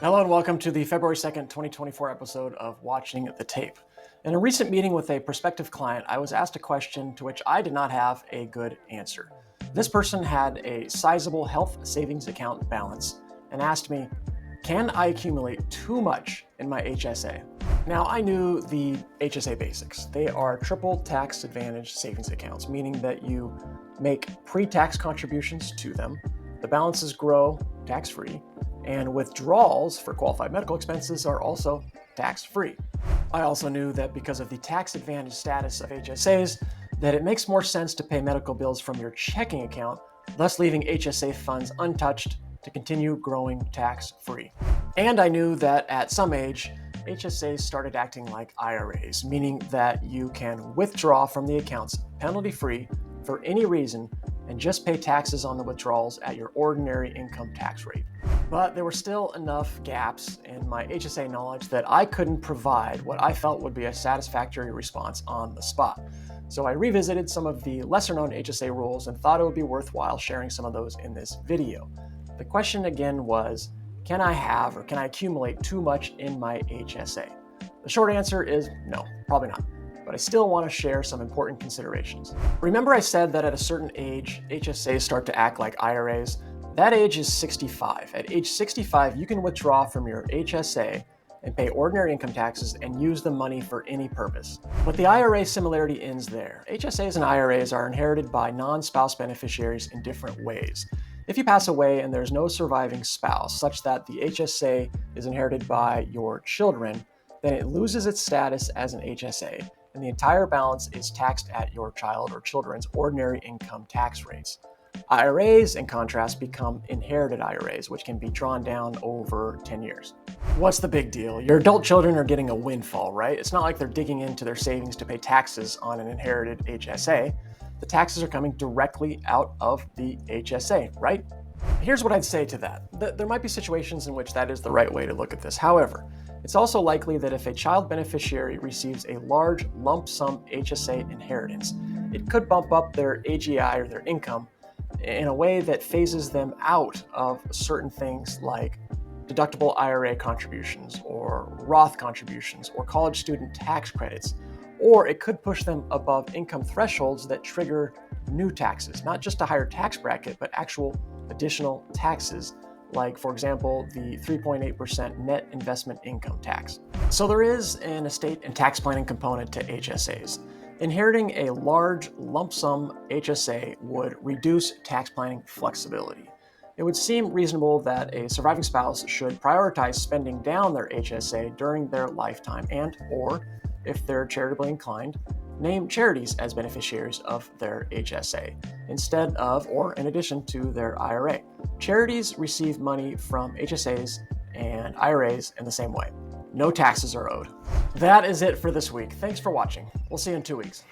Hello and welcome to the February 2nd, 2024 episode of Watching the Tape. In a recent meeting with a prospective client, I was asked a question to which I did not have a good answer. This person had a sizable health savings account balance and asked me, can I accumulate too much in my HSA? Now, I knew the HSA basics. They are triple tax advantage savings accounts, meaning that you make pre-tax contributions to them, the balances grow tax-free, and withdrawals for qualified medical expenses are also tax-free. I also knew that because of the tax advantage status of HSAs, that it makes more sense to pay medical bills from your checking account, thus leaving HSA funds untouched to continue growing tax-free. And I knew that at some age, HSAs started acting like IRAs, meaning that you can withdraw from the accounts penalty-free for any reason and just pay taxes on the withdrawals at your ordinary income tax rate. But there were still enough gaps in my HSA knowledge that I couldn't provide what I felt would be a satisfactory response on the spot. So I revisited some of the lesser-known HSA rules and thought it would be worthwhile sharing some of those in this video. The question again was, can I have or can I accumulate too much in my HSA? The short answer is no, probably not. But I still want to share some important considerations. Remember I said that at a certain age, HSAs start to act like IRAs? That age is 65. At age 65, you can withdraw from your HSA and pay ordinary income taxes and use the money for any purpose. But the IRA similarity ends there. HSAs and IRAs are inherited by non-spouse beneficiaries in different ways. If you pass away and there's no surviving spouse, such that the HSA is inherited by your children, then it loses its status as an HSA, and the entire balance is taxed at your child or children's ordinary income tax rates. IRAs, in contrast, become inherited IRAs, which can be drawn down over 10 years. What's the big deal? Your adult children are getting a windfall, right? It's not like they're digging into their savings to pay taxes on an inherited HSA. The taxes are coming directly out of the HSA, right? Here's what I'd say to that. There might be situations in which that is the right way to look at this. However, it's also likely that if a child beneficiary receives a large lump sum HSA inheritance, it could bump up their AGI or their income in a way that phases them out of certain things like deductible IRA contributions or Roth contributions or college student tax credits, or it could push them above income thresholds that trigger new taxes, not just a higher tax bracket, but actual additional taxes, like, for example, the 3.8% net investment income tax. So there is an estate and tax planning component to HSAs. Inheriting a large lump sum HSA would reduce tax planning flexibility. It would seem reasonable that a surviving spouse should prioritize spending down their HSA during their lifetime and, or, if they're charitably inclined, name charities as beneficiaries of their HSA instead of or in addition to their IRA. Charities receive money from HSAs and IRAs in the same way. No taxes are owed. That is it for this week. Thanks for watching. We'll see you in 2 weeks.